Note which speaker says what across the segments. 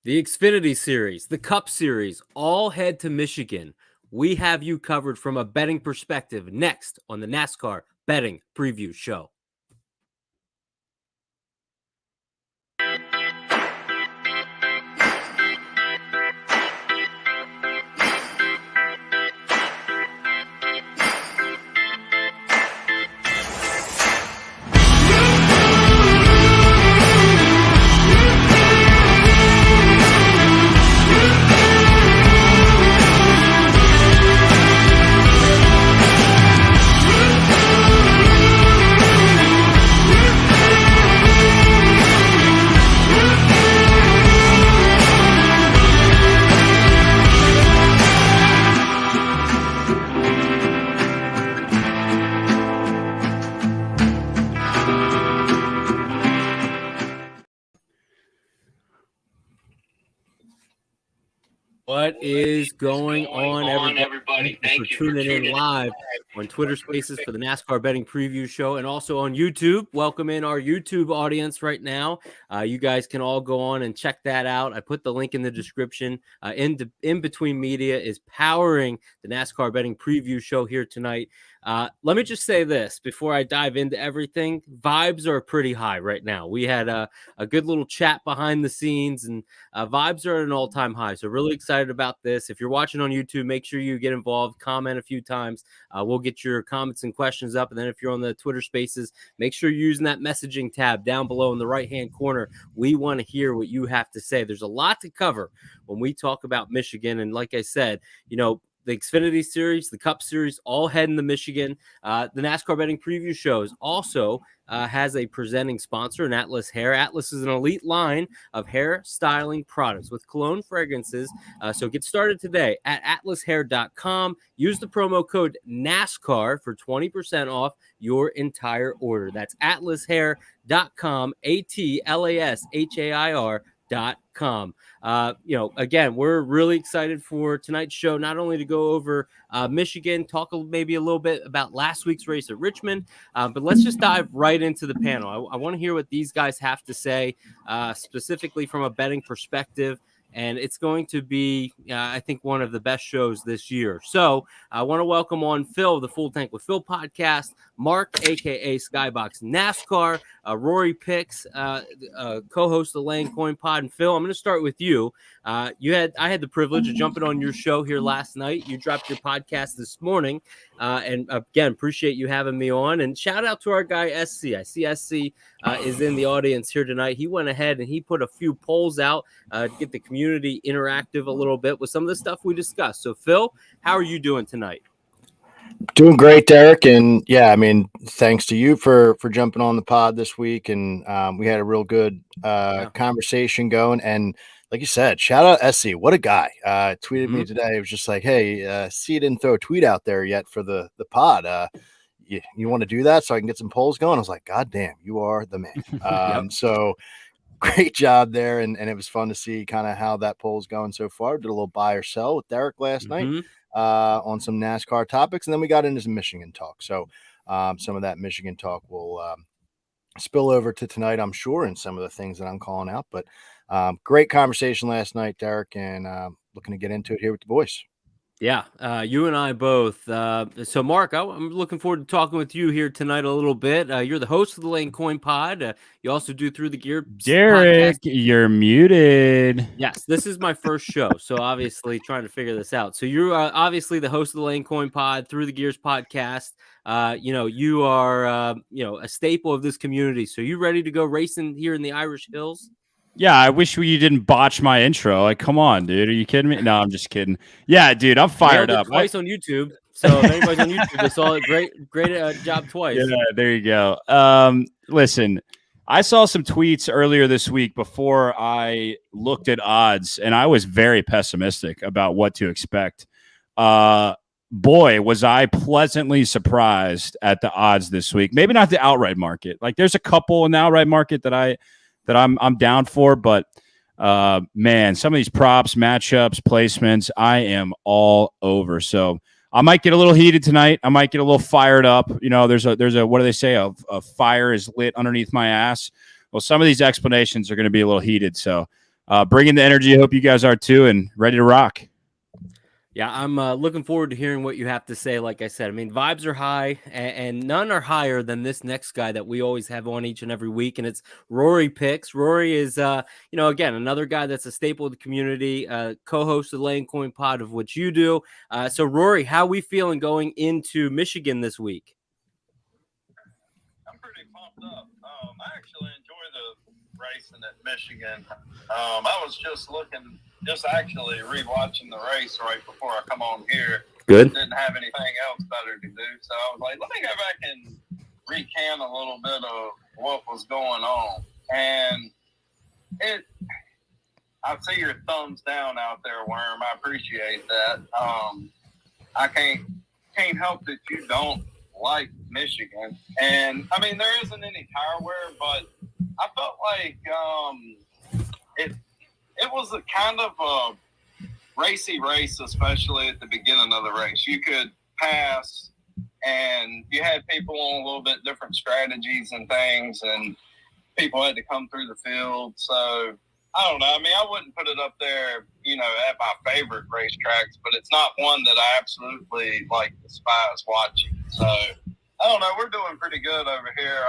Speaker 1: The Xfinity Series, the Cup Series, all head to Michigan. We have you covered from a betting perspective next on the NASCAR Betting Preview Show. What is going on, everybody? Thank you for tuning in live on Twitter Spaces for the NASCAR Betting Preview Show and also on YouTube. Welcome in our YouTube audience right now. You guys can all go on and check that out. I put the link in the description. In Between Media is powering the NASCAR Betting Preview Show here tonight. Let me just say this before I dive into everything. Vibes are pretty high right now. We had a good little chat behind the scenes, and vibes are at an all-time high. So really excited about this. If you're watching on YouTube, make sure you get involved, comment a few times. We'll get your comments and questions up. And then if you're on the Twitter Spaces, make sure you're using that messaging tab down below in the right-hand corner. We want to hear what you have to say. There's a lot to cover when we talk about Michigan. And like I said, the Xfinity Series, the Cup Series, all heading to Michigan. The NASCAR Betting Preview Shows also has a presenting sponsor, an Atlas Hair. Atlas is an elite line of hair styling products with cologne fragrances. So get started today at atlashair.com. Use the promo code NASCAR for 20% off your entire order. That's atlashair.com, ATLASHAIR.com. Again, we're really excited for tonight's show, not only to go over Michigan, talk maybe a little bit about last week's race at Richmond, but let's just dive right into the panel. I want to hear what these guys have to say, specifically from a betting perspective. And it's going to be, I think, one of the best shows this year. So I want to welcome on Phil, the Full Tank with Phil podcast, Mark, a.k.a. SKYBOX NASCAR, Rory Picks, co-host of the Laying Coin Pod. And Phil, I'm going to start with you. I had the privilege of jumping on your show here last night. You dropped your podcast this morning. And again, appreciate you having me on. And shout out to our guy, SC. I see SC is in the audience here tonight. He went ahead and he put a few polls out to get the community interactive a little bit with some of the stuff we discussed. So, Phil, how are you doing tonight?
Speaker 2: Doing great, Derek. And yeah, I mean, thanks to you for jumping on the pod this week. And we had a real good conversation going. And like you said, shout out SC. What a guy. Tweeted me today. It was just like, hey, see, you didn't throw a tweet out there yet for the pod. You want to do that so I can get some polls going? I was like, God damn, you are the man. So great job there. And it was fun to see kind of how that poll's going so far. Did a little buy or sell with Derek last night on some NASCAR topics. And then we got into some Michigan talk. So some of that Michigan talk will spill over to tonight, I'm sure, and some of the things that I'm calling out. But great conversation last night, Derek, and looking to get into it here with the boys.
Speaker 1: Yeah, you and I both. So, Mark, I'm looking forward to talking with you here tonight a little bit. You're the host of the Laying Coin Pod. You also do Through the Gear.
Speaker 3: Derek, podcast. You're muted.
Speaker 1: Yes, this is my first show, so obviously trying to figure this out. So you're obviously the host of the Laying Coin Pod, Through the Gears podcast. You are a staple of this community. So you ready to go racing here in the Irish Hills?
Speaker 3: Yeah, I wish you didn't botch my intro. Like, come on, dude. Are you kidding me? No, I'm just kidding. Yeah, dude, I'm fired up.
Speaker 1: Twice on YouTube. So if anybody's on YouTube, they saw it. Great job twice.
Speaker 3: Yeah, there you go. Listen, I saw some tweets earlier this week before I looked at odds, and I was very pessimistic about what to expect. Boy, was I pleasantly surprised at the odds this week. Maybe not the outright market. Like, there's a couple in the outright market that I'm down for, but man, some of these props, matchups, placements, I am all over. So I might get a little heated tonight. I might get a little fired up. There's a what do they say? A fire is lit underneath my ass. Well, some of these explanations are going to be a little heated. So bringing the energy. I hope you guys are too, and ready to rock.
Speaker 1: Yeah, I'm looking forward to hearing what you have to say. Like I said, I mean, vibes are high, and none are higher than this next guy that we always have on each and every week, and it's Rory Picks. Rory is, again, another guy that's a staple of the community, co-host of the Laying Coin Pod, of which you do. So, Rory, how are we feeling going into Michigan this week?
Speaker 4: I'm pretty pumped up. I actually enjoy the racing at Michigan. I was just actually rewatching the race right before I come on here.
Speaker 1: Good.
Speaker 4: Didn't have anything else better to do, so I was like, let me go back and recant a little bit of what was going on. And I see your thumbs down out there, Worm. I appreciate that. I can't help that you don't like Michigan. And I mean, there isn't any tire wear, but I felt like it was a kind of a racy race, especially at the beginning of the race. You could pass, and you had people on a little bit different strategies and things, and people had to come through the field. So I don't know. I mean, I wouldn't put it up there, at my favorite racetracks, but it's not one that I absolutely despise watching. So I don't know. We're doing pretty good over here.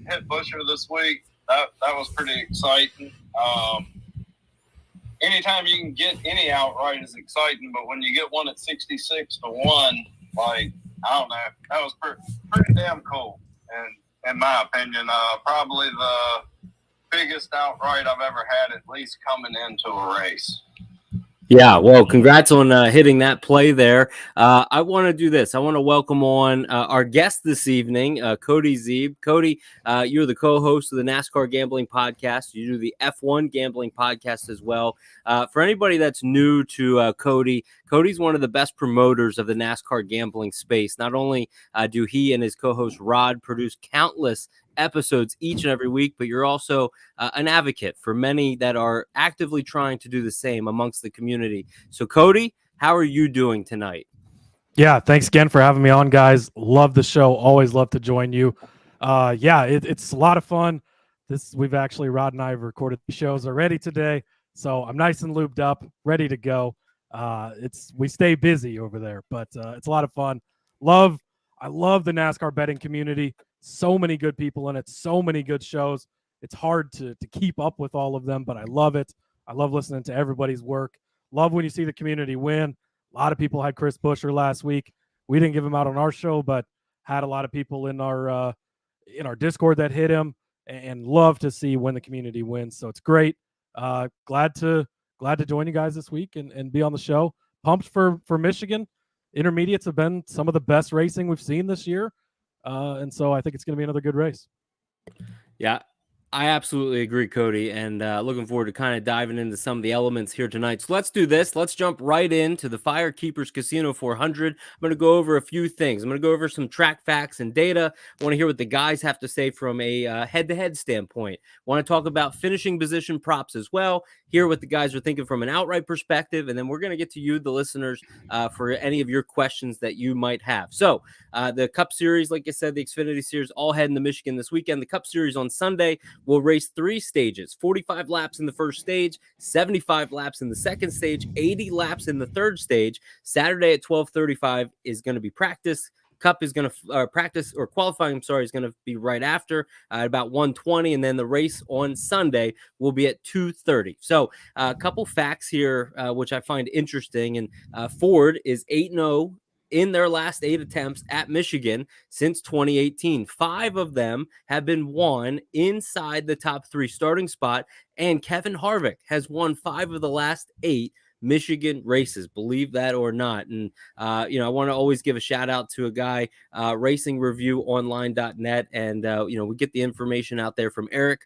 Speaker 4: Hit Busher this week. That was pretty exciting. Anytime you can get any outright is exciting, but when you get one at 66-1, I don't know, that was pretty damn cool. And in my opinion, probably the biggest outright I've ever had, at least coming into a race.
Speaker 1: Yeah, well, congrats on hitting that play there. I want to do this. I want to welcome on our guest this evening, Cody Zeeb. Cody, you're the co-host of the NASCAR Gambling Podcast. You do the F1 Gambling Podcast as well. For anybody that's new to Cody's one of the best promoters of the NASCAR gambling space. Not only do he and his co-host Rod produce countless episodes each and every week, but you're also an advocate for many that are actively trying to do the same amongst the community. So, Cody, how are you doing tonight?
Speaker 5: Yeah, thanks again for having me on, guys. Love the show. Always love to join you. It's a lot of fun. Rod and I have recorded the shows already today, so I'm nice and lubed up, ready to go. We stay busy over there, but it's a lot of fun. I love the NASCAR betting community. So many good people in it, so many good shows. It's hard to keep up with all of them, but I love it. I love listening to everybody's work. Love when you see the community win. A lot of people had Chris Buescher last week. We didn't give him out on our show, but had a lot of people in our Discord that hit him, and love to see when the community wins. So it's great. Glad to join you guys this week and be on the show. Pumped for Michigan. Intermediates have been some of the best racing we've seen this year. And so I think it's going to be another good race.
Speaker 1: Yeah, I absolutely agree, Cody, and looking forward to kind of diving into some of the elements here tonight. So let's do this. Let's jump right into the FireKeepers Casino 400. I'm going to go over a few things. I'm going to go over some track facts and data. I want to hear what the guys have to say from a head-to-head standpoint. I want to talk about finishing position props as well, hear what the guys are thinking from an outright perspective, and then we're going to get to you, the listeners, for any of your questions that you might have. So the Cup Series, like I said, the Xfinity Series, all heading to Michigan this weekend. The Cup Series on Sunday will race 3 stages, 45 laps in the first stage, 75 laps in the second stage, 80 laps in the third stage. Saturday at 12:35 is going to be practice. Cup is going to qualifying, is going to be right after at about 1:20, and then the race on Sunday will be at 2:30. So a couple facts here, which I find interesting. And Ford is 8-0 in their last 8 attempts at Michigan since 2018. 5 of them have been won inside the top 3 starting spot, and Kevin Harvick has won 5 of the last 8 Michigan races, believe that or not. And I want to always give a shout out to a guy, racingreviewonline.net, and we get the information out there from Eric.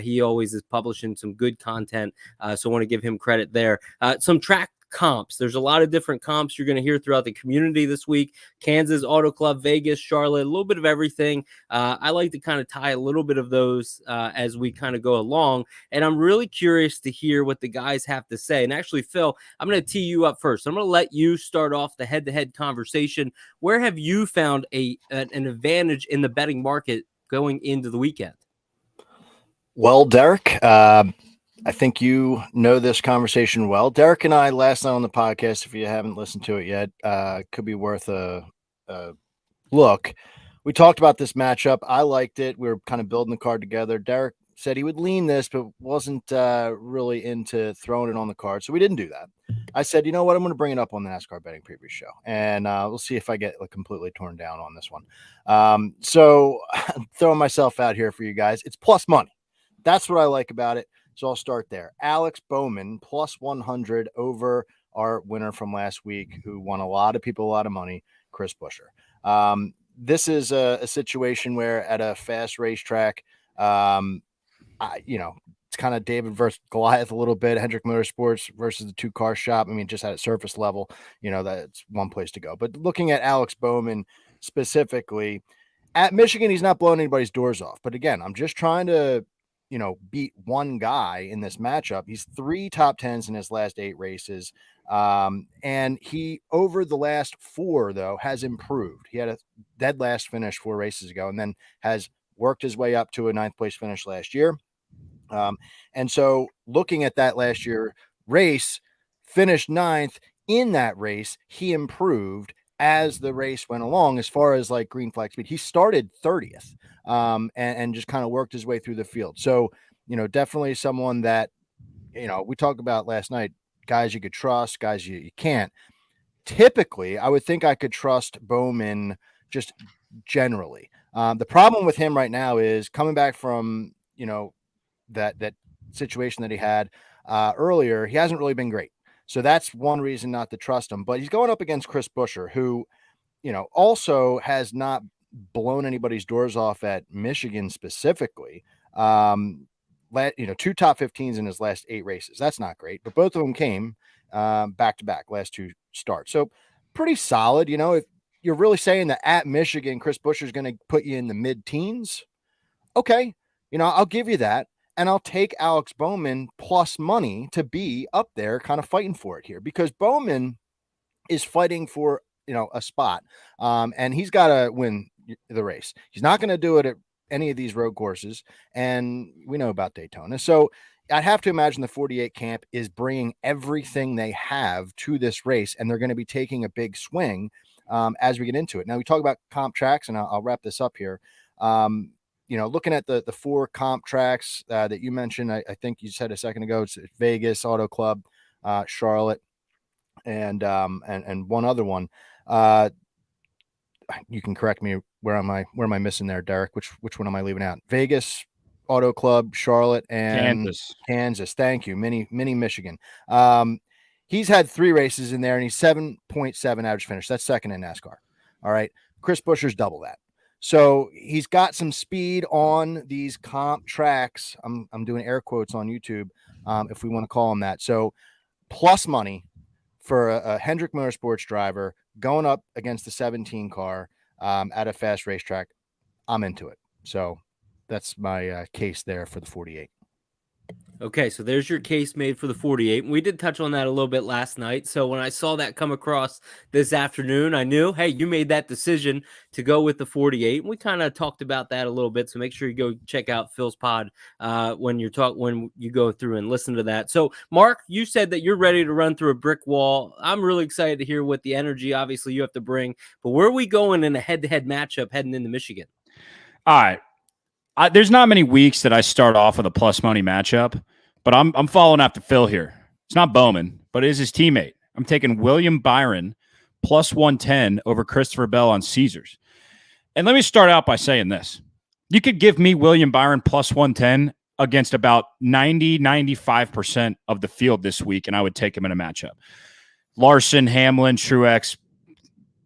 Speaker 1: He always is publishing some good content, so I want to give him credit there. Some track comps. There's a lot of different comps you're going to hear throughout the community this week. Kansas Auto Club, Vegas, Charlotte, a little bit of everything. I like to kind of tie a little bit of those as we kind of go along. And I'm really curious to hear what the guys have to say. And actually, Phil, I'm going to tee you up first. I'm going to let you start off the head-to-head conversation. Where have you found an advantage in the betting market going into the weekend?
Speaker 2: Well, Derek, I think you know this conversation well. Derek and I last night on the podcast, if you haven't listened to it yet, could be worth a look. We talked about this matchup. I liked it. We were kind of building the card together. Derek said he would lean this, but wasn't really into throwing it on the card. So we didn't do that. I said, you know what? I'm going to bring it up on the NASCAR betting preview show, and we'll see if I get completely torn down on this one. So I'm throwing myself out here for you guys. It's plus money. That's what I like about it. So I'll start there. Alex Bowman plus 100 over our winner from last week, who won a lot of people a lot of money, Chris Buescher. This is a situation where at a fast racetrack, it's kind of David versus Goliath a little bit. Hendrick Motorsports versus the two-car shop. I mean, just at a surface level, that's one place to go. But looking at Alex Bowman specifically, at Michigan, he's not blowing anybody's doors off. But again, I'm just trying to beat one guy in this matchup. He's 3 top 10s in his last 8 races. And he, over the last 4, though, has improved. He had a dead last finish 4 races ago, and then has worked his way up to a 9th place finish last year. And so looking at that last year race, finished 9th in that race, he improved as the race went along. As far as like green flag speed, he started 30th. And just kind of worked his way through the field. So, definitely someone that, we talked about last night, guys you could trust, guys you can't. Typically, I would think I could trust Bowman just generally. The problem with him right now is coming back from, that situation that he had earlier, he hasn't really been great. So that's one reason not to trust him. But he's going up against Chris Buescher, who, also has not blown anybody's doors off at Michigan specifically. 2 top 15s in his last 8 races. That's not great, but both of them came back to back last 2 starts. So pretty solid. If you're really saying that at Michigan, Chris Buescher is going to put you in the mid-teens, okay, I'll give you that. And I'll take Alex Bowman plus money to be up there kind of fighting for it here, because Bowman is fighting for, a spot. And he's got to win the race. He's not going to do it at any of these road courses. And we know about Daytona. So I'd have to imagine the 48 camp is bringing everything they have to this race, and they're going to be taking a big swing as we get into it. Now we talk about comp tracks, and I'll wrap this up here. Looking at the 4 comp tracks that you mentioned, I think you said a second ago, it's Vegas, Auto Club, Charlotte, and one other one. You can correct me. Where am I missing there, Derek? Which one am I leaving out? Vegas, Auto Club, Charlotte, and Kansas. Thank you. Mini Michigan. He's had 3 races in there, and he's 7.7 average finish. That's second in NASCAR. All right. Chris Buescher's double that. So he's got some speed on these comp tracks. I'm doing air quotes on YouTube, if we want to call them that. So plus money for a Hendrick Motorsports driver going up against the 17 car at a fast racetrack. I'm into it. So that's my case there for the 48.
Speaker 1: Okay, so there's your case made for the 48. And we did touch on that a little bit last night. So when I saw that come across this afternoon, I knew, hey, you made that decision to go with the 48. And we kind of talked about that a little bit. So make sure you go check out Phil's pod when you go through and listen to that. So Mark, you said that you're ready to run through a brick wall. I'm really excited to hear what the energy obviously you have to bring. But where are we going in a head-to-head matchup heading into Michigan?
Speaker 3: All right. There's not many weeks that I start off with a plus money matchup, but I'm following after Phil here. It's not Bowman, but it is his teammate. I'm taking William Byron plus 110 over Christopher Bell on Caesars. And let me start out by saying this. You could give me William Byron plus 110 against about 95% of the field this week, and I would take him in a matchup. Larson, Hamlin, Truex,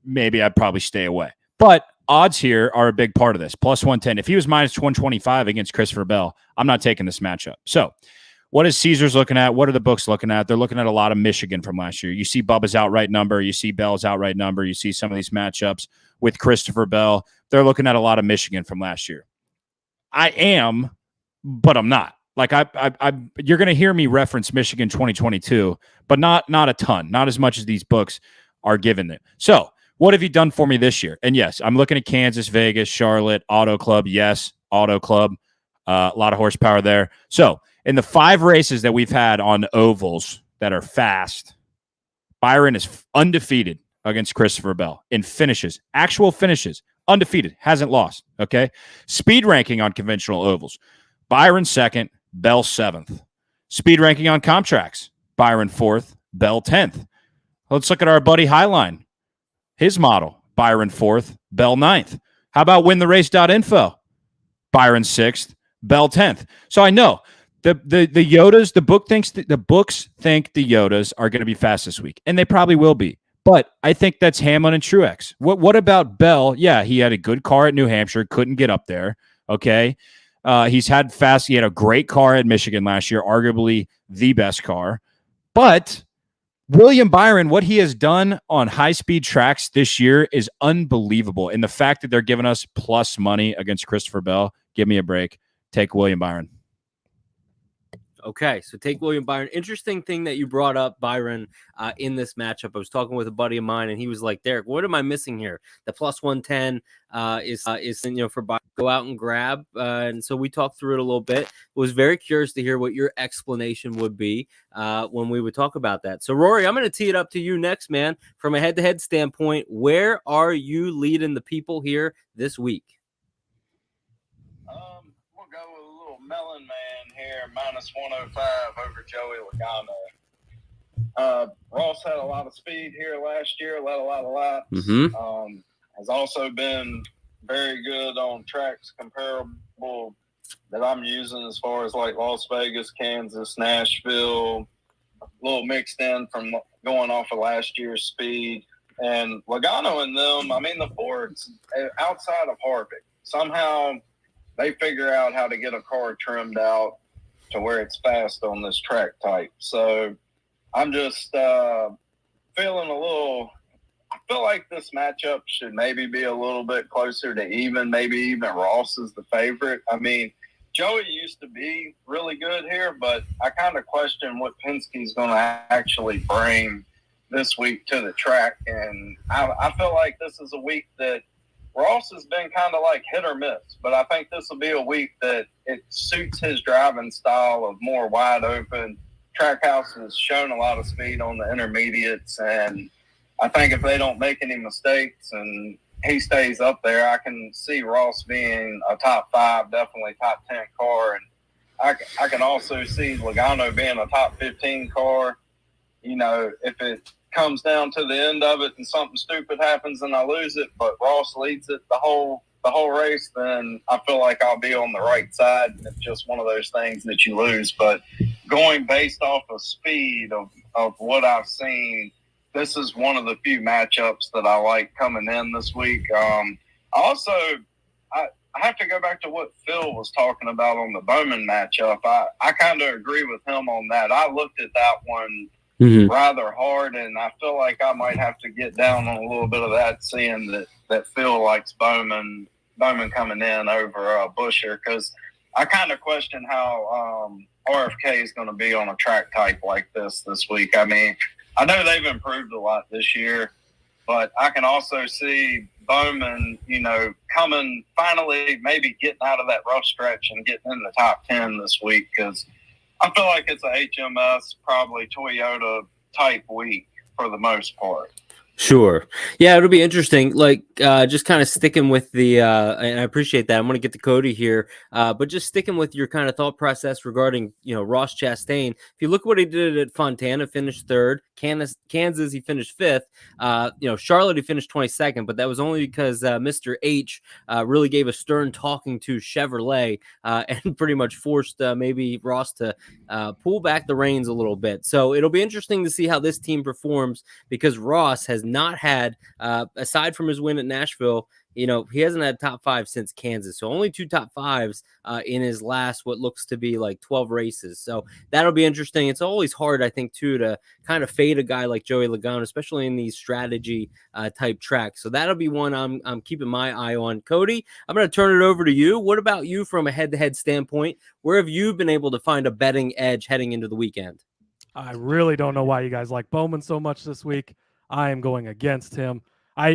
Speaker 3: maybe I'd probably stay away. But odds here are a big part of this. Plus 110. If he was minus 125 against Christopher Bell, I'm not taking this matchup. So what is Caesars looking at? What are the books looking at? They're looking at a lot of Michigan from last year. You see Bubba's outright number. You see Bell's outright number. You see some of these matchups with Christopher Bell. They're looking at a lot of Michigan from last year. I am, but I'm not. Like you're going to hear me reference Michigan 2022, but not a ton, not as much as these books are giving it. So what have you done for me this year? And yes, I'm looking at Kansas, Vegas, Charlotte, Auto Club. Yes, Auto Club. A lot of horsepower there. So In the 5 races that we've had on ovals that are fast, Byron is undefeated against Christopher Bell in finishes, actual finishes, undefeated, hasn't lost. Okay. Speed ranking on conventional ovals, Byron 2nd, Bell 7th. Speed ranking on comp tracks, Byron 4th, Bell 10th. Let's look at our buddy Highline. His model, Byron 4th, Bell 9th. How about wintherace.info? Byron 6th, Bell 10th. So I know the Yodas, the books think the Yodas are going to be fast this week, and they probably will be. But I think that's Hamlin and Truex. What about Bell? Yeah, he had a good car at New Hampshire, couldn't get up there. Okay. He had a great car at Michigan last year, arguably the best car. But William Byron, what he has done on high-speed tracks this year is unbelievable. And the fact that they're giving us plus money against Christopher Bell, give me a break. Take William Byron.
Speaker 1: Okay, so take William Byron. Interesting thing that you brought up, Byron, in this matchup. I was talking with a buddy of mine, and he was like, "Derek, what am I missing here? The plus 110 is for Byron. Go out and grab." And so we talked through it a little bit. Was very curious to hear what your explanation would be when we would talk about that. So Rory, I'm going to tee it up to you next, man. From a head-to-head standpoint, where are you leading the people here this week?
Speaker 4: We'll go with a little melon man here, minus 105 over Joey Logano. Ross had a lot of speed here last year, led a lot of laps.
Speaker 1: Mm-hmm.
Speaker 4: Has also been very good on tracks comparable that I'm using as far as like Las Vegas, Kansas, Nashville, a little mixed in from going off of last year's speed. And Logano and them, I mean, the Fords outside of Harvick, somehow they figure out how to get a car trimmed out to where it's fast on this track type. So I'm just feeling I feel like this matchup should maybe be a little bit closer to even, maybe even Ross is the favorite. I mean, Joey used to be really good here, but I kind of question what Penske's going to actually bring this week to the track. And I feel like this is a week that Ross has been kind of like hit or miss, but I think this will be a week that it suits his driving style of more wide open. Trackhouse has shown a lot of speed on the intermediates, and I think if they don't make any mistakes and he stays up there, I can see Ross being a top 5, definitely top 10 car. And I can also see Logano being a top 15 car. You know, if it comes down to the end of it and something stupid happens and I lose it, but Ross leads it the whole race, then I feel like I'll be on the right side. It's just one of those things that you lose. But going based off of speed of what I've seen, this is one of the few matchups that I like coming in this week. I have to go back to what Phil was talking about on the Bowman matchup. I kind of agree with him on that. I looked at that one rather hard, and I feel like I might have to get down on a little bit of that, seeing that Phil likes Bowman coming in over Busher, because I kind of question how RFK is going to be on a track type like this week. I mean, I know they've improved a lot this year, but I can also see Bowman, coming finally, maybe getting out of that rough stretch and getting in the top 10 this week, because I feel like it's a HMS, probably Toyota type week for the most part.
Speaker 1: Sure. Yeah, it'll be interesting. Like, just kind of sticking with the, and I appreciate that. I'm going to get to Cody here, but just sticking with your kind of thought process regarding, Ross Chastain. If you look what he did at Fontana, finished 3rd. Kansas, he finished 5th. Charlotte, he finished 22nd, but that was only because Mr. H really gave a stern talking to Chevrolet and pretty much forced maybe Ross to pull back the reins a little bit. So it'll be interesting to see how this team performs, because Ross has not had, aside from his win at Nashville, he hasn't had top 5 since Kansas. So only 2 top 5s in his last, what looks to be like 12 races. So that'll be interesting. It's always hard, I think, too, to kind of fade a guy like Joey Logano, especially in these strategy type tracks. So that'll be one I'm keeping my eye on. Cody, I'm going to turn it over to you. What about you from a head-to-head standpoint? Where have you been able to find a betting edge heading into the weekend?
Speaker 5: I really don't know why you guys like Bowman so much this week. I am going against him.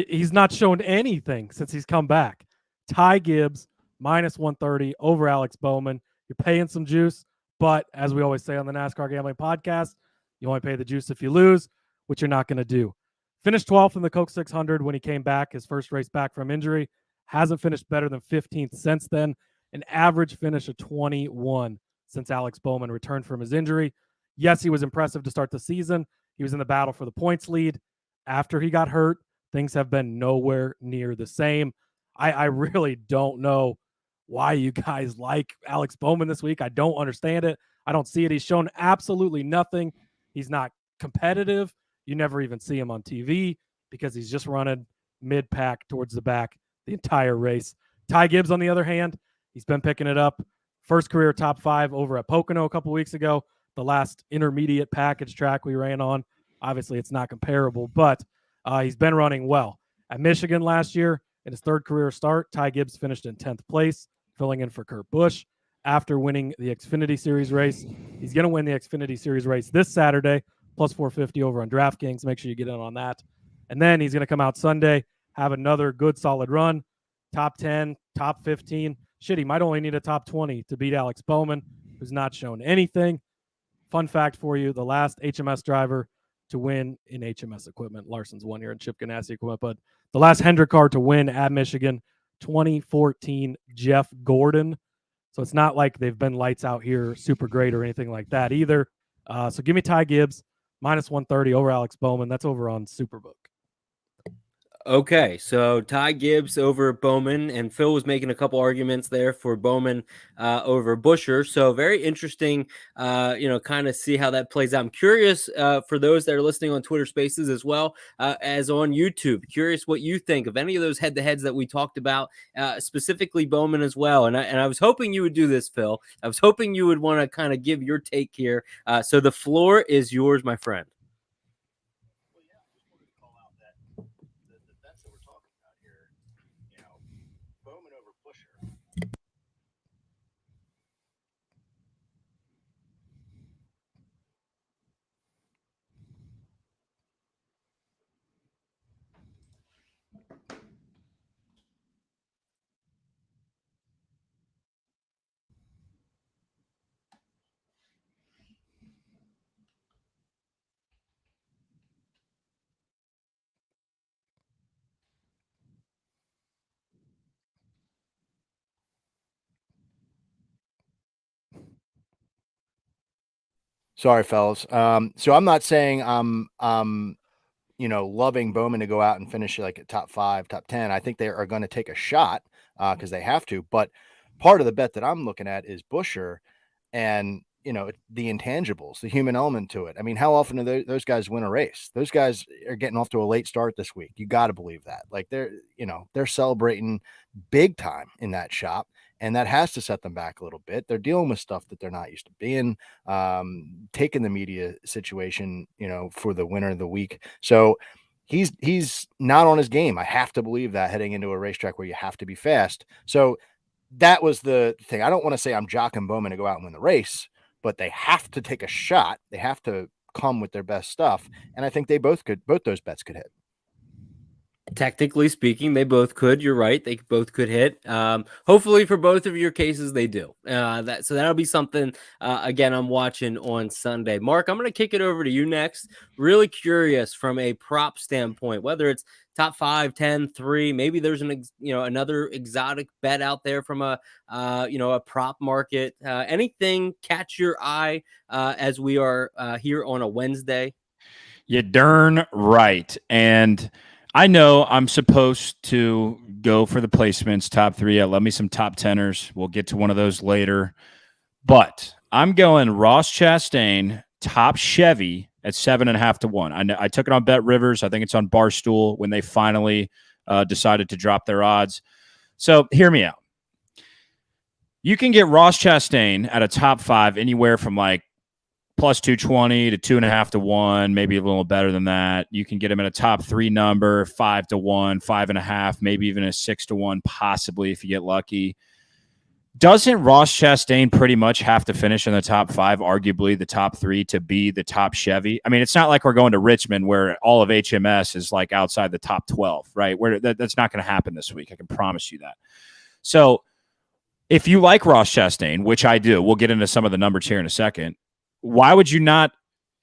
Speaker 5: He's not shown anything since he's come back. Ty Gibbs, minus 130 over Alex Bowman. You're paying some juice. But as we always say on the NASCAR Gambling Podcast, you only pay the juice if you lose, which you're not going to do. Finished 12th in the Coke 600 when he came back, his first race back from injury. Hasn't finished better than 15th since then. An average finish of 21 since Alex Bowman returned from his injury. Yes, he was impressive to start the season. He was in the battle for the points lead. After he got hurt, things have been nowhere near the same. I really don't know why you guys like Alex Bowman this week. I don't understand it. I don't see it. He's shown absolutely nothing. He's not competitive. You never even see him on TV because he's just running mid-pack towards the back the entire race. Ty Gibbs, on the other hand, he's been picking it up. First career top 5 over at Pocono a couple weeks ago, the last intermediate package track we ran on. Obviously, it's not comparable, but he's been running well. At Michigan last year, in his third career start, Ty Gibbs finished in 10th place, filling in for Kurt Busch after winning the Xfinity Series race. He's going to win the Xfinity Series race this Saturday, plus 450 over on DraftKings. Make sure you get in on that. And then he's going to come out Sunday, have another good solid run, top 10, top 15. Shit, he might only need a top 20 to beat Alex Bowman, who's not shown anything. Fun fact for you, the last HMS driver to win in HMS equipment, Larson's 1 year in Chip Ganassi equipment, but the last Hendrick car to win at Michigan, 2014 Jeff Gordon. So it's not like they've been lights out here, super great or anything like that either. So give me Ty Gibbs, minus 130 over Alex Bowman. That's over on Superbook.
Speaker 1: Okay, so Ty Gibbs over Bowman, and Phil was making a couple arguments there for Bowman over Buescher. So very interesting, kind of see how that plays out. I'm curious for those that are listening on Twitter Spaces as well as on YouTube. Curious what you think of any of those head-to-heads that we talked about, specifically Bowman as well. And I was hoping you would do this, Phil. I was hoping you would want to kind of give your take here. So the floor is yours, my friend.
Speaker 2: Sorry, fellas. So I'm not saying I'm loving Bowman to go out and finish like a top 5, top 10. I think they are going to take a shot because they have to. But part of the bet that I'm looking at is Buescher and, the intangibles, the human element to it. I mean, how often do those guys win a race? Those guys are getting off to a late start this week. You got to believe that. Like they're celebrating big time in that shop. And that has to set them back a little bit. They're dealing with stuff that they're not used to being, taking the media situation, for the winner of the week. So he's not on his game. I have to believe that heading into a racetrack where you have to be fast. So that was the thing. I don't want to say I'm jocking Bowman to go out and win the race, but they have to take a shot. They have to come with their best stuff. And I think both those bets could hit.
Speaker 1: Technically speaking, they both could. You're right. They both could hit. Hopefully for both of your cases, they do. So that'll be something, again, I'm watching on Sunday. Mark, I'm going to kick it over to you next. Really curious from a prop standpoint, whether it's top 5, 10, 3, maybe there's another exotic bet out there from a prop market. Anything catch your eye as we are here on a Wednesday?
Speaker 3: You're darn right. And I know I'm supposed to go for the placements, top 3. Let me some top 10ers. We'll get to one of those later. But I'm going Ross Chastain, top Chevy at 7.5 to 1. I took it on Bet Rivers. I think it's on Barstool when they finally decided to drop their odds. So hear me out. You can get Ross Chastain at a top 5 anywhere from like plus 220 to 2.5 to 1, maybe a little better than that. You can get him at a top 3 number, 5 to 1, 5.5, maybe even a 6 to 1, possibly if you get lucky. Doesn't Ross Chastain pretty much have to finish in the top 5, arguably the top 3, to be the top Chevy? I mean, it's not like we're going to Richmond where all of HMS is like outside the top 12, right? Where that's not going to happen this week. I can promise you that. So if you like Ross Chastain, which I do, we'll get into some of the numbers here in a second. Why would you not?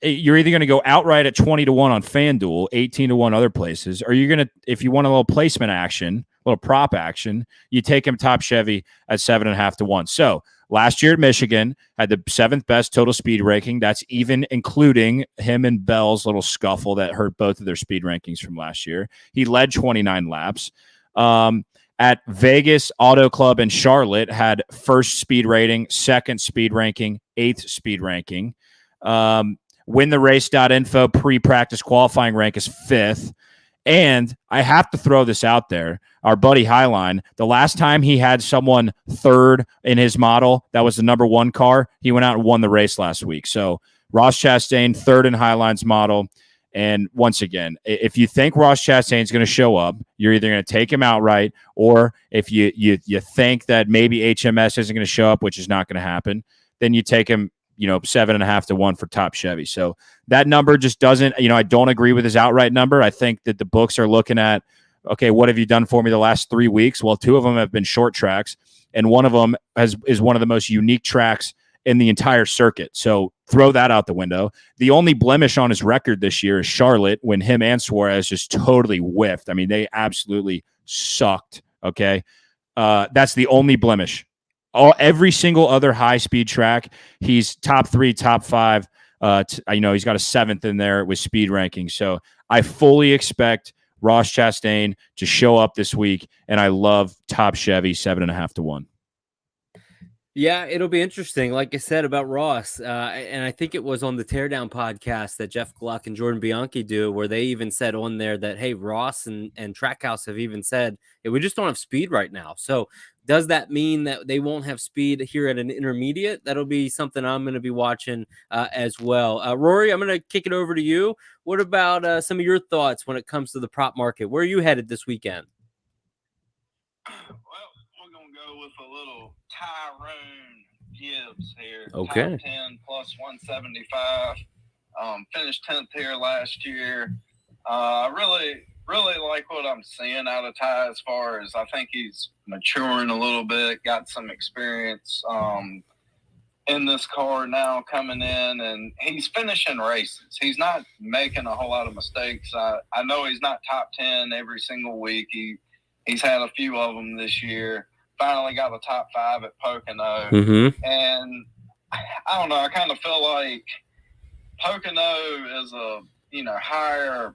Speaker 3: You're either going to go outright at 20-1 on FanDuel, 18-1 other places, or you're going to, if you want a little placement action, a little prop action, you take him top Chevy at 7.5-1. So last year at Michigan had the 7th best total speed ranking. That's even including him and Bell's little scuffle that hurt both of their speed rankings from last year. He led 29 laps. At Vegas Auto Club in Charlotte had 1st speed rating, 2nd speed ranking, 8th speed ranking. Win the race.info pre-practice qualifying rank is 5th. And I have to throw this out there. Our buddy Highline, the last time he had someone 3rd in his model, that was the number 1 car, he went out and won the race last week. So Ross Chastain, 3rd in Highline's model. And once again, if you think Ross Chastain is going to show up, you're either going to take him outright, or if you think that maybe HMS isn't going to show up, which is not going to happen, then you take him 7.5-1 for top Chevy. So that number just doesn't, I don't agree with his outright number. I think that the books are looking at, okay, what have you done for me the last 3 weeks? Well, 2 of them have been short tracks, and one of them is one of the most unique tracks in the entire circuit. So throw that out the window. The only blemish on his record this year is Charlotte, when him and Suarez just totally whiffed. I mean, they absolutely sucked. Okay. That's the only blemish. Every single other high-speed track, he's top 3, top 5. He's got a 7th in there with speed ranking. So I fully expect Ross Chastain to show up this week, and I love top Chevy 7.5-1.
Speaker 1: Yeah, it'll be interesting. Like I said about Ross, and I think it was on the Teardown podcast that Jeff Gluck and Jordan Bianchi do, where they even said on there that, hey, Ross and Trackhouse have even said, hey, we just don't have speed right now. So does that mean that they won't have speed here at an intermediate? That'll be something I'm going to be watching as well. Rory, I'm going to kick it over to you. What about some of your thoughts when it comes to the prop market? Where are you headed this weekend?
Speaker 4: Well, we're going to go with a little Tyrone Gibbs here.
Speaker 1: Okay.
Speaker 4: Top 10 plus 175. Finished 10th here last year. Really like what I'm seeing out of Ty, as far as I think he's maturing a little bit, got some experience in this car now coming in, and he's finishing races. He's not making a whole lot of mistakes. I know he's not top 10 every single week. He's had a few of them this year. Finally got a top 5 at Pocono.
Speaker 1: Mm-hmm.
Speaker 4: And I don't know, I kind of feel like Pocono is a higher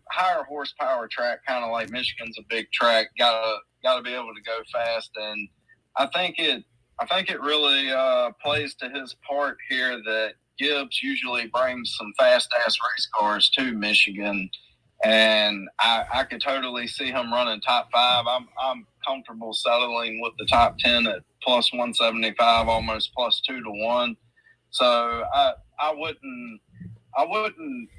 Speaker 4: horsepower track, kind of like Michigan's a big track. Gotta be able to go fast, and I think it really plays to his part here that Gibbs usually brings some fast ass race cars to Michigan, and I could totally see him running top 5. I'm comfortable settling with the top 10 at plus 175, almost plus 2-1. So I wouldn't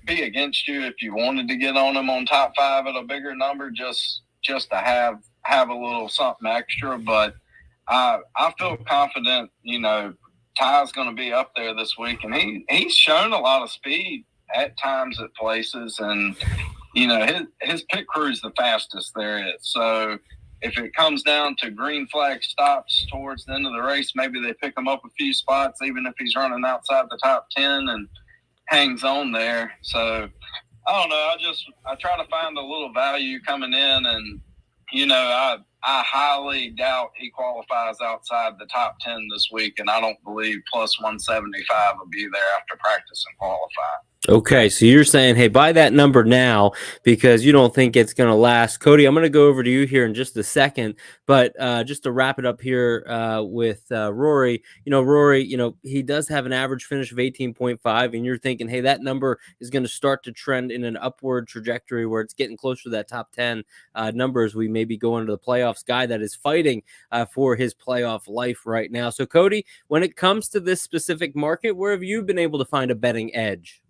Speaker 4: be against you if you wanted to get on him on top 5 at a bigger number, just to have a little something extra. But I feel confident, Ty's going to be up there this week, and he's shown a lot of speed at times at places, and his pit crew is the fastest there is. So if it comes down to green flag stops towards the end of the race, maybe they pick him up a few spots, even if he's running outside the top 10 and hangs on there. So I don't know. I try to find a little value coming in, and I highly doubt he qualifies outside the top 10 this week, and I don't believe plus 175 will be there after practice and qualify.
Speaker 1: Okay, so you're saying, hey, buy that number now because you don't think it's going to last. Cody, I'm going to go over to you here in just a second, but just to wrap it up here with Rory, Rory, he does have an average finish of 18.5, and you're thinking, hey, that number is going to start to trend in an upward trajectory where it's getting closer to that top 10 numbers. We may be going to the playoffs. Guy that is fighting for his playoff life right now. So, Cody, when it comes to this specific market, where have you been able to find a betting edge?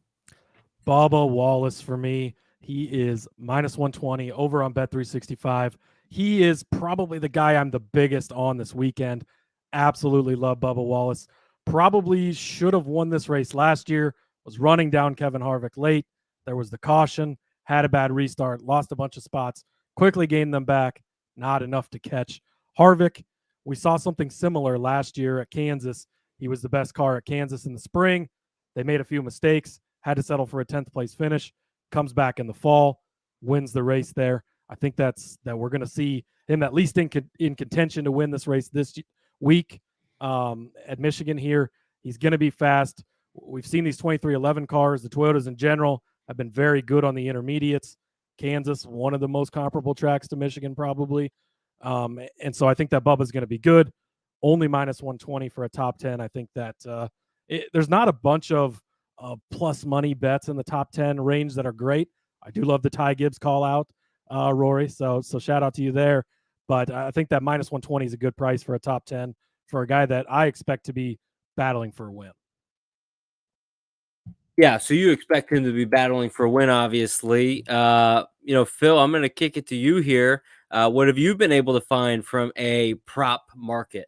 Speaker 5: Bubba Wallace for me. He is minus 120 over on Bet365. He is probably the guy I'm the biggest on this weekend. Absolutely love Bubba Wallace. Probably should have won this race last year. Was running down Kevin Harvick late. There was the caution. Had a bad restart. Lost a bunch of spots. Quickly gained them back. Not enough to catch Harvick. We saw something similar last year at Kansas. He was the best car at Kansas in the spring. They made a few mistakes, had to settle for a 10th place finish, comes back in the fall, wins the race there. I think that we're going to see him at least in contention to win this race this week at Michigan here. He's going to be fast. We've seen these 2311 cars, the Toyotas in general, have been very good on the intermediates. Kansas, one of the most comparable tracks to Michigan, probably. And so I think that Bubba's going to be good. Only minus 120 for a top 10. I think that there's not a bunch of plus money bets in the top 10 range that are great. I do love the Ty Gibbs call out, Rory. So shout out to you there. But I think that minus 120 is a good price for a top 10 for a guy that I expect to be battling for a win.
Speaker 1: Yeah, so you expect him to be battling for a win, obviously. Phil, I'm going to kick it to you here. What have you been able to find from a prop market?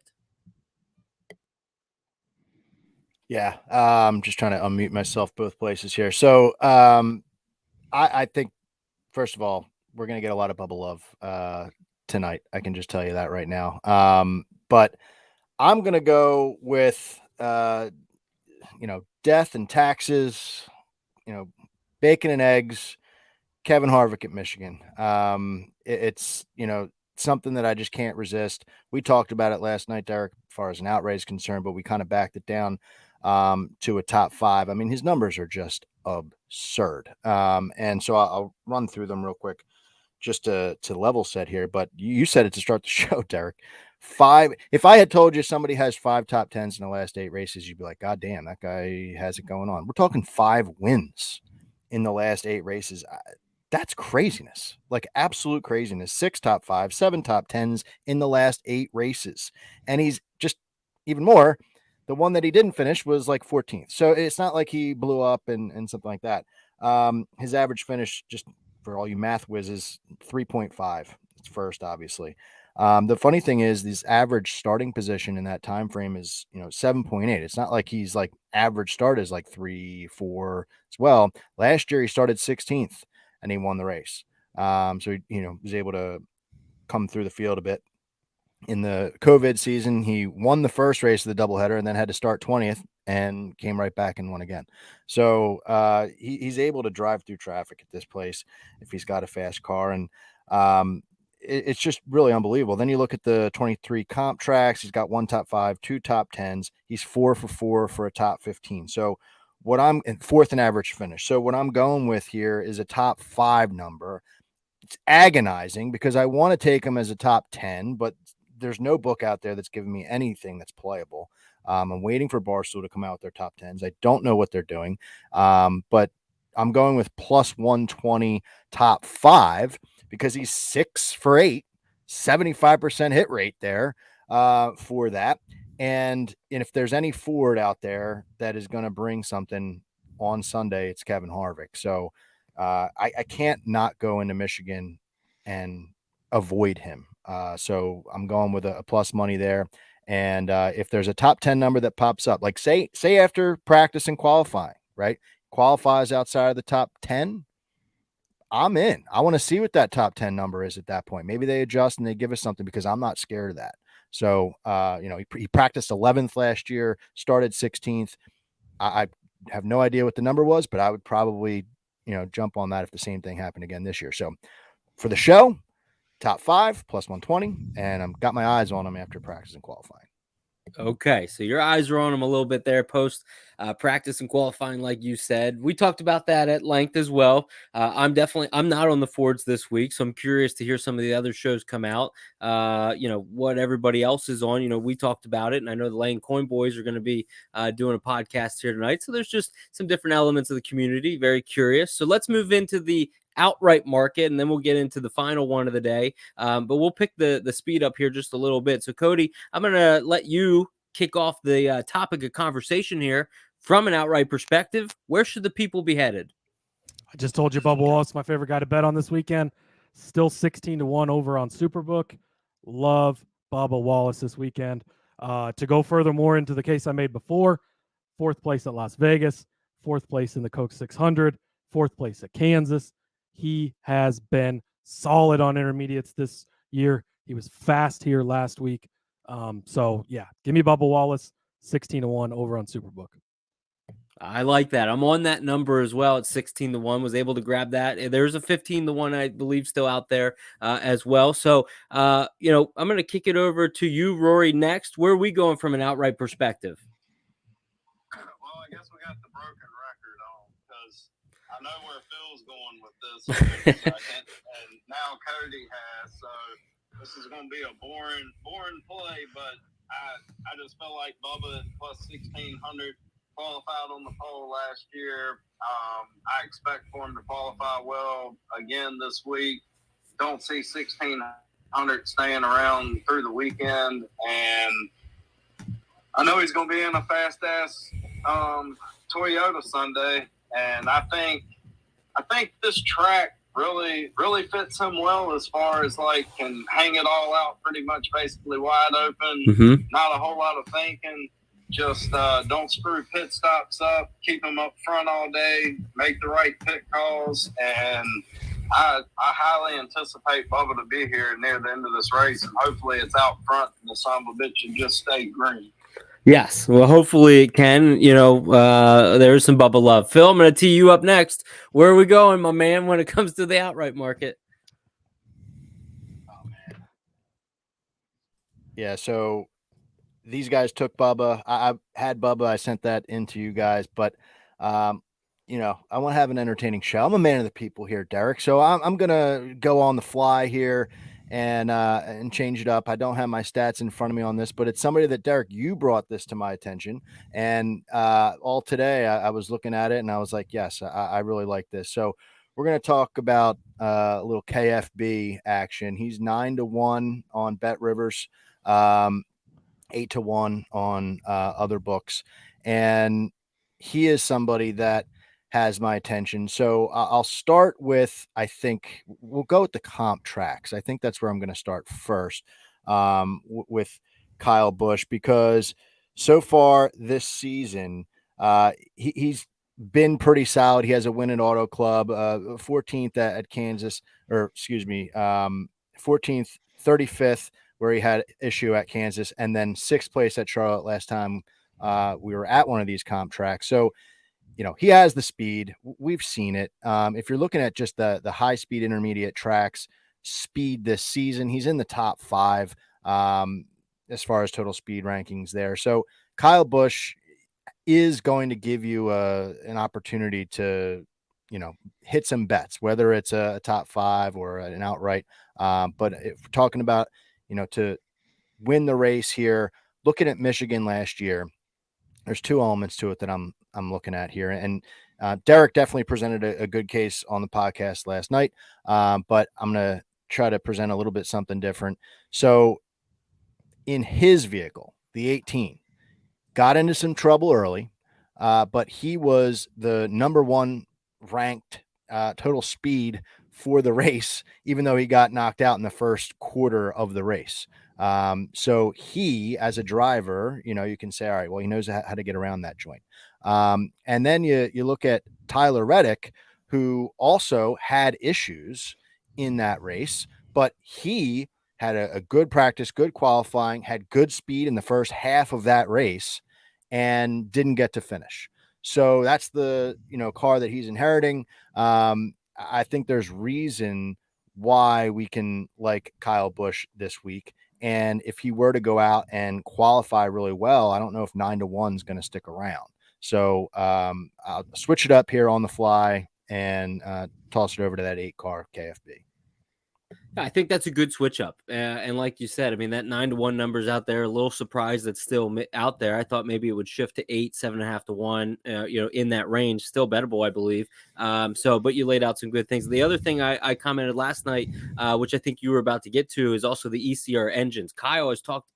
Speaker 2: Yeah, I'm just trying to unmute myself both places here. So I think, first of all, we're going to get a lot of Bubba love tonight. I can just tell you that right now. But I'm going to go with, death and taxes, bacon and eggs, Kevin Harvick at Michigan. It's something that I just can't resist. We talked about it last night, Derek, as far as an outright is concerned, but we kind of backed it down to a top 5. I mean, his numbers are just absurd. And so I'll run through them real quick just to level set here. But you said it to start the show, Derek. 5. If I had told you somebody has 5 top 10s in the last 8 races, you'd be like, God damn, that guy has it going on. We're talking 5 wins in the last 8 races. That's craziness, like absolute craziness. 6 top 5, 7 top 10s in the last 8 races. And he's just even more. The one that he didn't finish was like 14th. So it's not like he blew up and something like that. His average finish, just for all you math whizzes, 3.5. It's first, obviously. The funny thing is, this average starting position in that time frame is 7.8. It's not like he's like average start is like 3, 4 as well. Last year he started 16th and he won the race. So he was able to come through the field a bit. In the COVID season, he won the first race of the doubleheader and then had to start 20th and came right back and won again. So he's able to drive through traffic at this place if he's got a fast car. And it's just really unbelievable. Then you look at the 23 comp tracks. He's got 1 top 5, 2 top 10s. He's 4 for 4 for a top 15. So what I'm in 4th in average finish. So what I'm going with here is a top 5 number. It's agonizing because I want to take him as a top 10, but there's no book out there that's giving me anything that's playable. I'm waiting for Barstool to come out with their top 10s. I don't know what they're doing, but I'm going with plus 120 top 5 because he's 6 for 8, 75% hit rate there for that. And if there's any Ford out there that is going to bring something on Sunday, it's Kevin Harvick. So I can't not go into Michigan and avoid him. So I'm going with a plus money there. And if there's a top 10 number that pops up, like say after practice and qualifying, right? Qualifies outside of the top 10, I'm in. I want to see what that top 10 number is at that point. Maybe they adjust and they give us something because I'm not scared of that. So, he practiced 11th last year, started 16th. I have no idea what the number was, but I would probably, jump on that if the same thing happened again this year. So for the show, top 5 plus 120, and I've got my eyes on him after practice and qualifying.
Speaker 1: Okay, so your eyes are on him a little bit there post practice and qualifying, like you said. We talked about that at length as well. I'm not on the Fords this week, so I'm curious to hear some of the other shows come out. What everybody else is on. We talked about it, and I know the Lane Coin Boys are going to be doing a podcast here tonight. So there's just some different elements of the community. Very curious. So let's move into the outright market, and then we'll get into the final one of the day. But we'll pick the speed up here just a little bit. So Cody, I'm going to let you kick off the topic of conversation here from an outright perspective. Where should the people be headed?
Speaker 5: I just told you Bubba Wallace, my favorite guy to bet on this weekend. Still 16-1 over on Superbook. Love Bubba Wallace this weekend. To go further more into the case I made before, 4th place at Las Vegas, 4th place in the Coke 600, 4th place at Kansas. He has been solid on intermediates this year. He was fast here last week. So yeah, give me Bubba Wallace 16-1 over on Superbook.
Speaker 1: I like that. I'm on that number as well at 16-1. Was able to grab that. There's a 15-1, I believe, still out there as well. So, I'm going to kick it over to you, Rory, next. Where are we going from an outright perspective?
Speaker 4: Well, I guess we got the broken record on because I know where Phil's going with this second, and now Cody has. So this is going to be a boring play, but I just feel like Bubba plus 1,600. Qualified on the pole last year. I expect for him to qualify well again this week. Don't see 1,600 staying around through the weekend, and I know he's going to be in a fast-ass Toyota Sunday, and I think this track really fits him well as far as like can hang it all out pretty much basically wide open. Not a whole lot of thinking. Just don't screw pit stops up. Keep them up front all day. Make the right pit calls. And I highly anticipate Bubba to be here near the end of this race. And hopefully it's out front and the son of a bitch should just stay green.
Speaker 1: Yes. Well, hopefully it can. There's some Bubba love. Phil, I'm going to tee you up next. Where are we going, my man, when it comes to the outright market?
Speaker 4: Oh, man.
Speaker 2: Yeah, so these guys took Bubba. I had Bubba. I sent that into you guys, but I want to have an entertaining show. I'm a man of the people here, Derek. So I'm gonna go on the fly here and change it up. I don't have my stats in front of me on this, but it's somebody that, Derek, you brought this to my attention, and all today I was looking at it and I was like, yes, I really like this. So we're gonna talk about a little KFB action. He's 9-1 on Bet Rivers. 8-1 on other books, and he is somebody that has my attention. So I'll start with, I think we'll go with the comp tracks. I think that's where I'm going to start first with Kyle Busch, because so far this season he's been pretty solid. He has a win at Auto Club, 14th at Kansas, or excuse me, 14th, 35th, where he had issue at Kansas, and then 6th place at Charlotte last time we were at one of these comp tracks. So, he has the speed. We've seen it. If you're looking at just the high speed intermediate tracks speed this season, he's in the top 5 as far as total speed rankings there. So Kyle Busch is going to give you an opportunity to, hit some bets, whether it's a top 5 or an outright. But if we're talking about, to win the race here, looking at Michigan last year, there's 2 elements to it that I'm looking at here. And Derek definitely presented a good case on the podcast last night. But I'm going to try to present a little bit something different. So in his vehicle, the 18, got into some trouble early, but he was the number 1 ranked total speed for the race, even though he got knocked out in the first quarter of the race. So he, as a driver, you can say, all right, well, he knows how to get around that joint. And then you look at Tyler Reddick, who also had issues in that race, but he had a good practice, good qualifying, had good speed in the first half of that race and didn't get to finish. So that's the, car that he's inheriting. I think there's reason why we can like Kyle Busch this week. And if he were to go out and qualify really well, I don't know if 9-1 is going to stick around. So I'll switch it up here on the fly and toss it over to that 8-car KFB.
Speaker 1: I think that's a good switch up. And like you said, I mean, that 9-1 number's out there. A little surprised that's still out there. I thought maybe it would shift to 8, 7.5 to 1, in that range. Still bettable, I believe. But you laid out some good things. The other thing I commented last night, which I think you were about to get to, is also the ECR engines. Kyle has talked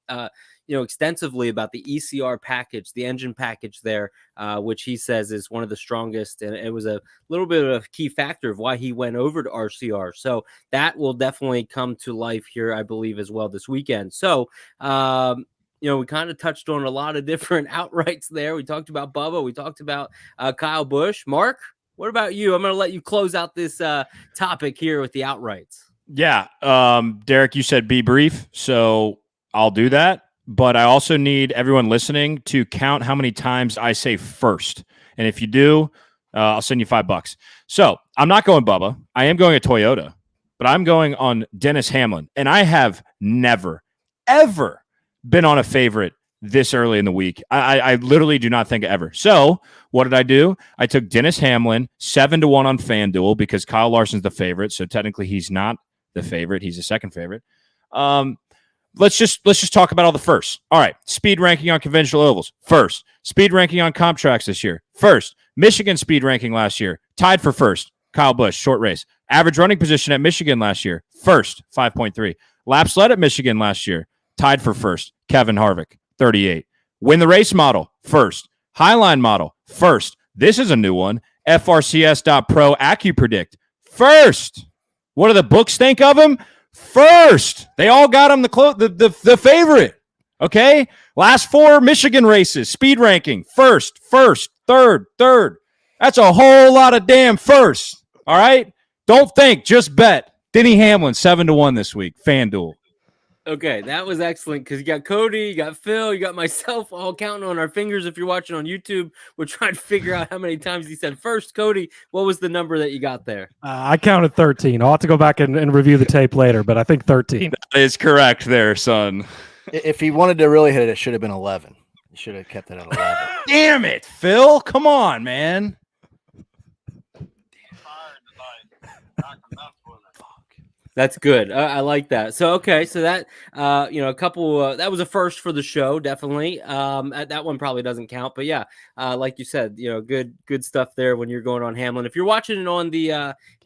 Speaker 1: extensively about the ECR package, the engine package there, which he says is one of the strongest. And it was a little bit of a key factor of why he went over to RCR. So that will definitely come to life here, I believe, as well this weekend. So, we kind of touched on a lot of different outrights there. We talked about Bubba. We talked about Kyle Busch. Mark, what about you? I'm going to let you close out this topic here with the outrights.
Speaker 3: Yeah. Derek, you said be brief, so I'll do that. but I also need everyone listening to count how many times I say first. And if you do, I'll send you $5. So I'm not going Bubba. I am going a Toyota, but I'm going on Dennis Hamlin. And I have never, ever been on a favorite this early in the week. I literally do not think ever. So what did I do? I took Dennis Hamlin 7-1 on FanDuel because Kyle Larson's the favorite. So technically he's not the favorite. He's the second favorite. Let's just talk about all the firsts. All right. Speed ranking on conventional ovals. First. Speed ranking on comp tracks this year. First. Michigan speed ranking last year. Tied for first. Kyle Busch, short race. Average running position at Michigan last year. First. 5.3. Laps led at Michigan last year. Tied for first. Kevin Harvick. 38. Win the race model. First. Highline model. First. This is a new one. FRCS.pro AccuPredict. First. What do the books think of him? First. They all got him the favorite. Okay? Last 4 Michigan races. Speed ranking. First, third. That's a whole lot of damn firsts. All right? Don't think, just bet. Denny Hamlin, 7-1 this week. FanDuel.
Speaker 1: Okay, that was excellent because you got Cody, you got Phil, you got myself all counting on our fingers. If you're watching on YouTube, we're trying to figure out how many times he said first. Cody, what was the number that you got there?
Speaker 5: I counted 13. I'll have to go back and review the tape later, but I think 13.
Speaker 3: That is correct there, son.
Speaker 2: If he wanted to really hit it, it should have been 11. He should have kept it at 11.
Speaker 3: Damn it, Phil. Come on, man.
Speaker 1: That's good. I like that. So, okay. So that, a couple, that was a first for the show. Definitely. That one probably doesn't count, but yeah, like you said, good stuff there when you're going on Hamlin. If you're watching it on the,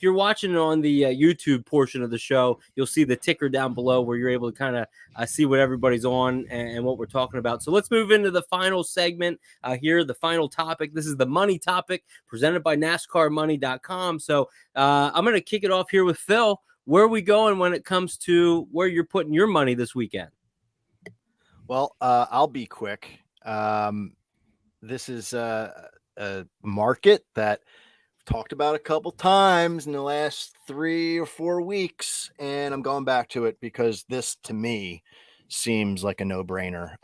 Speaker 1: YouTube portion of the show, you'll see the ticker down below where you're able to kind of see what everybody's on and what we're talking about. So let's move into the final segment here, the final topic. This is the money topic presented by NASCARmoney.com. So I'm going to kick it off here with Phil. Where are we going when it comes to where you're putting your money this weekend?
Speaker 2: Well, I'll be quick. This is a market that I've talked about a couple times in the last 3 or 4 weeks, and I'm going back to it because this, to me, seems like a no-brainer.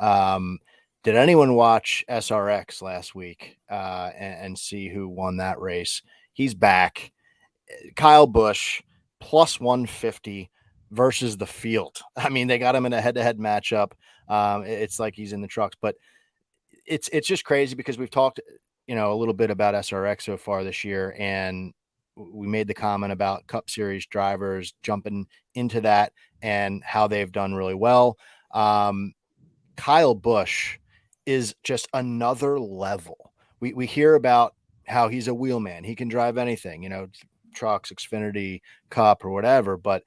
Speaker 2: Did anyone watch SRX last week and see who won that race? He's back. Kyle Busch. Plus 150 versus the field. I mean, they got him in a head-to-head matchup. It's like he's in the trucks, but it's just crazy because we've talked, a little bit about SRX so far this year, and we made the comment about Cup Series drivers jumping into that and how they've done really well. Kyle Busch is just another level. We hear about how he's a wheelman. He can drive anything, trucks, Xfinity, Cup, or whatever, but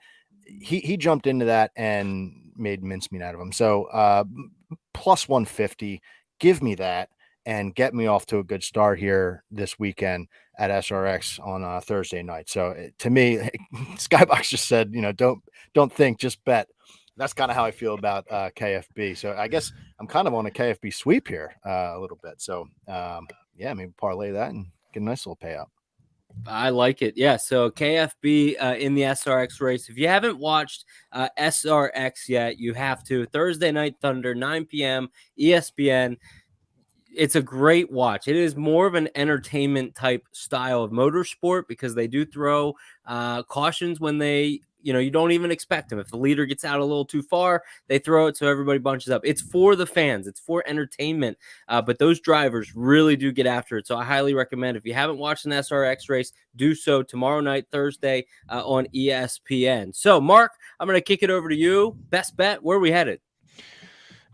Speaker 2: he jumped into that and made mincemeat out of him. So plus 150, give me that and get me off to a good start here this weekend at SRX on Thursday night. So to me, SKYBOX just said, don't think, just bet. That's kind of how I feel about KFB. So I guess I'm kind of on a KFB sweep here a little bit. So maybe parlay that and get a nice little payout.
Speaker 1: I like it. Yeah. So KFB in the SRX race. If you haven't watched SRX yet, you have to. Thursday Night Thunder, 9 p.m. ESPN. It's a great watch. It is more of an entertainment type style of motorsport because they do throw cautions when they, you don't even expect them. If the leader gets out a little too far, they throw it so everybody bunches up. It's for the fans. It's for entertainment. But those drivers really do get after it. So I highly recommend if you haven't watched an SRX race, do so tomorrow night, Thursday on ESPN. So, Mark, I'm going to kick it over to you. Best bet, where are we headed?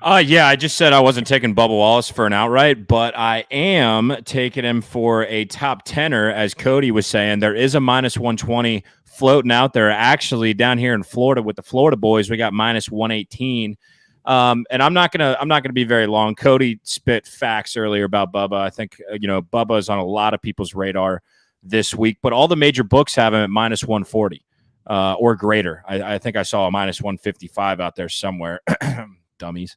Speaker 3: I just said I wasn't taking Bubba Wallace for an outright, but I am taking him for a top tenner, as Cody was saying. There is a minus 120 floating out there. Actually, down here in Florida with the Florida boys, we got minus 118. And I'm not gonna be very long. Cody spit facts earlier about Bubba. I think Bubba is on a lot of people's radar this week, but all the major books have him at minus 140 or greater. I think I saw a minus 155 out there somewhere. Dummies.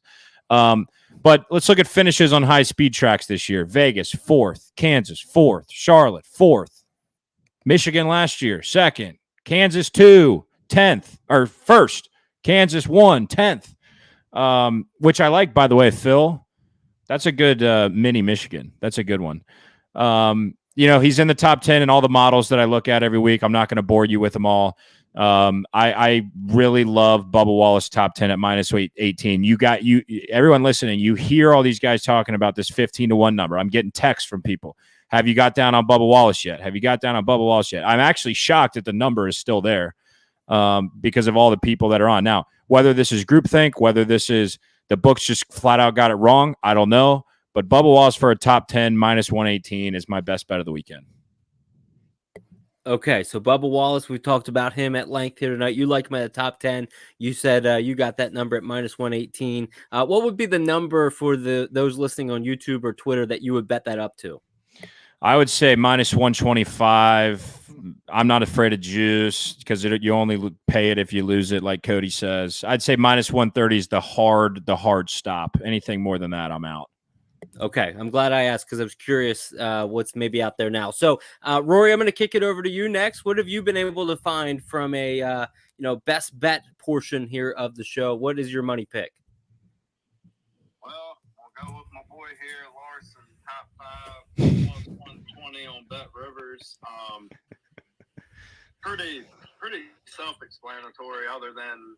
Speaker 3: But let's look at finishes on high speed tracks this year. Vegas, 4th. Kansas, 4th. Charlotte, 4th. Michigan last year, 2nd. Kansas, 2, 10th. Or 1st. Kansas, 1, 10th. which I like, by the way, Phil. That's a good mini Michigan. That's a good one. He's in the top 10 in all the models that I look at every week. I'm not going to bore you with them all. I really love Bubba Wallace top 10 at minus 18. Everyone listening, you hear all these guys talking about this 15-1 number. I'm getting texts from people. Have you got down on Bubba Wallace yet? I'm actually shocked that the number is still there because of all the people that are on. Now, whether this is groupthink, whether this is the books just flat out got it wrong, I don't know. But Bubba Wallace for a top 10 minus 118 is my best bet of the weekend.
Speaker 1: Okay, so Bubba Wallace, we talked about him at length here tonight. You like him at the top 10. You said you got that number at minus 118. What would be the number for those listening on YouTube or Twitter that you would bet that up to?
Speaker 3: I would say minus 125. I'm not afraid of juice because you only pay it if you lose it, like Cody says. I'd say minus 130 is the hard stop. Anything more than that, I'm out.
Speaker 1: Okay, I'm glad I asked because I was curious what's maybe out there now. So, Rory, I'm going to kick it over to you next. What have you been able to find from a best bet portion here of the show? What is your money pick?
Speaker 4: Well, I'll go with my boy here, Larson, top 5, plus 120 on Bet Rivers. Pretty self-explanatory, other than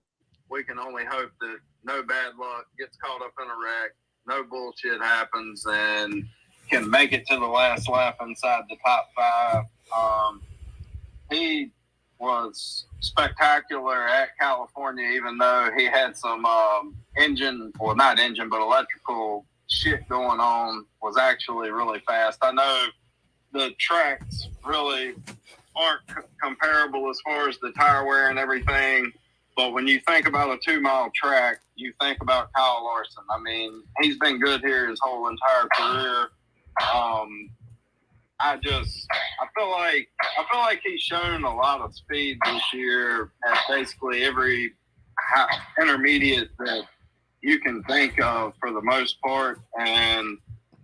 Speaker 4: we can only hope that no bad luck gets caught up in a wreck, no bullshit happens, and can make it to the last lap inside the top 5. He was spectacular at California, even though he had some electrical shit going on, was actually really fast. I know the tracks really aren't comparable as far as the tire wear and everything, but when you think about a 2-mile track, you think about Kyle Larson. I mean, he's been good here his whole entire career. I feel like he's shown a lot of speed this year at basically every intermediate that you can think of for the most part. And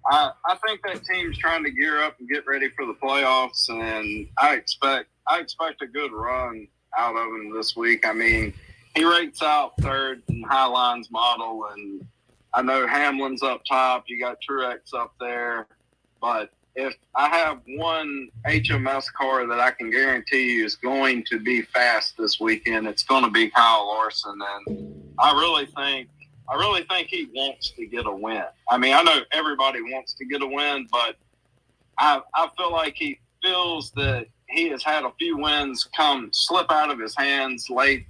Speaker 4: I think that team's trying to gear up and get ready for the playoffs, and I expect a good run out of him this week. I mean, he rates out third in Highline's model, and I know Hamlin's up top. You got Truex up there. But if I have one HMS car that I can guarantee you is going to be fast this weekend, it's going to be Kyle Larson. And I really think he wants to get a win. I mean, I know everybody wants to get a win, but I feel like he feels that he has had a few wins slip out of his hands late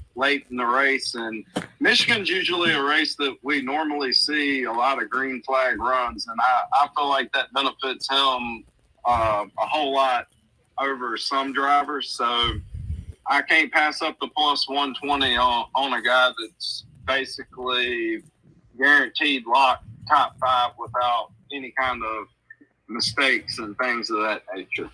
Speaker 4: in the race. And Michigan's usually a race that we normally see a lot of green flag runs, and I feel like that benefits him a whole lot over some drivers. So I can't pass up the plus 120 on a guy that's basically guaranteed lock top 5 without any kind of mistakes and things of that nature.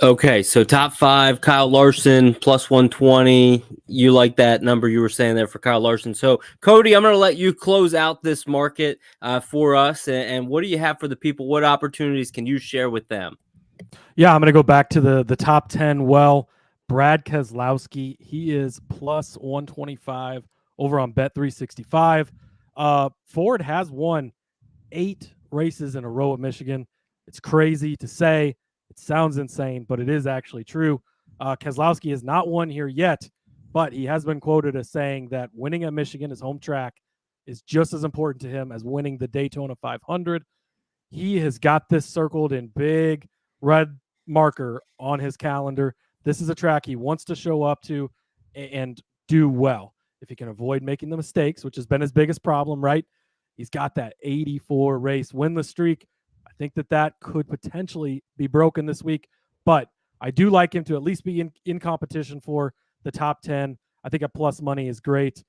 Speaker 1: Okay, so top 5, Kyle Larson, plus 120. You like that number you were saying there for Kyle Larson. So, Cody, I'm going to let you close out this market for us. And what do you have for the people? What opportunities can you share with them?
Speaker 5: Yeah, I'm going to go back to the top 10. Well, Brad Keselowski, he is plus 125 over on Bet365. Ford has won 8 races in a row at Michigan. It's crazy to say. It sounds insane, but it is actually true. Keselowski has not won here yet, but he has been quoted as saying that winning at Michigan, his home track, is just as important to him as winning the Daytona 500. He has got this circled in big red marker on his calendar. This is a track he wants to show up to and do well. If he can avoid making the mistakes, which has been his biggest problem, right? He's got that 84 race winless streak. I think that could potentially be broken this week, but I do like him to at least be in competition for the top 10. I think a plus money is great.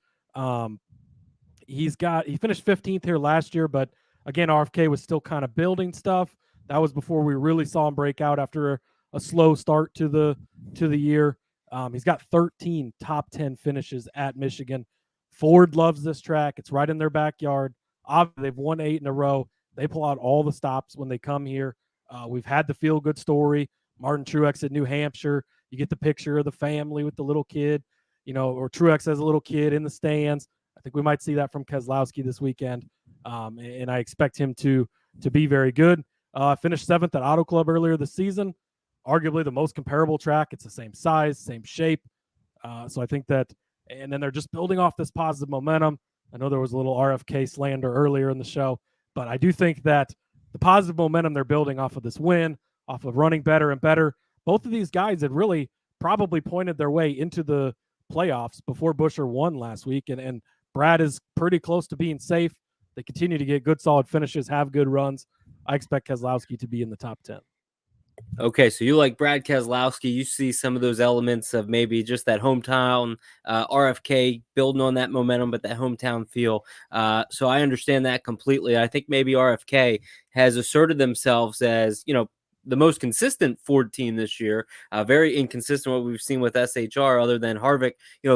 Speaker 5: He finished 15th here last year, but again, RFK was still kind of building stuff. That was before we really saw him break out after a slow start to the year. He's got 13 top 10 finishes at Michigan. Ford loves this track. It's right in their backyard. Obviously, they've won 8 in a row. They pull out all the stops when they come here. We've had the feel-good story. Martin Truex at New Hampshire. You get the picture of the family with the little kid, or Truex has a little kid in the stands. I think we might see that from Keselowski this weekend, and I expect him to be very good. Finished 7th at Auto Club earlier this season, arguably the most comparable track. It's the same size, same shape. So I think that, and then they're just building off this positive momentum. I know there was a little RFK slander earlier in the show, but I do think that the positive momentum they're building off of this win, off of running better and better. Both of these guys had really probably pointed their way into the playoffs before Buescher won last week, and Brad is pretty close to being safe. They continue to get good, solid finishes, have good runs. I expect Keselowski to be in the top 10.
Speaker 1: Okay, so you like Brad Keselowski. You see some of those elements of maybe just that hometown RFK building on that momentum, but that hometown feel. So I understand that completely. I think maybe RFK has asserted themselves as, the most consistent Ford team this year. Very inconsistent what we've seen with SHR, other than Harvick,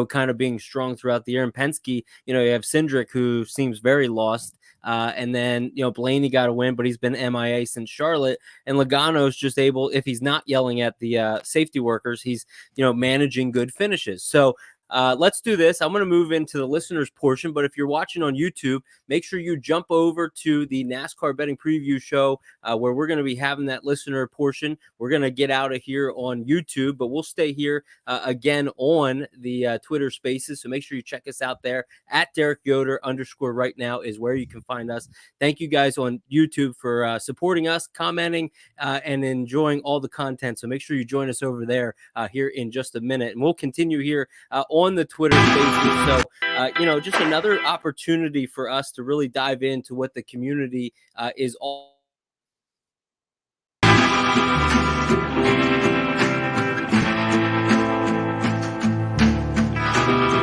Speaker 1: kind of being strong throughout the year. And Penske, you have Cindric, who seems very lost. And then, Blaney got a win, but he's been MIA since Charlotte. And Logano's just able, if he's not yelling at the safety workers, he's, managing good finishes. So let's do this. I'm going to move into the listeners portion, but if you're watching on YouTube, make sure you jump over to the NASCAR betting preview show where we're going to be having that listener portion. We're going to get out of here on YouTube, but we'll stay here again on the Twitter Spaces. So make sure you check us out there at Derek Yoder _ right now is where you can find us. Thank you guys on YouTube for supporting us, commenting, and enjoying all the content. So make sure you join us over there here in just a minute, and we'll continue here on the Twitter Spaces. So, just another opportunity for us to really dive into what the community is all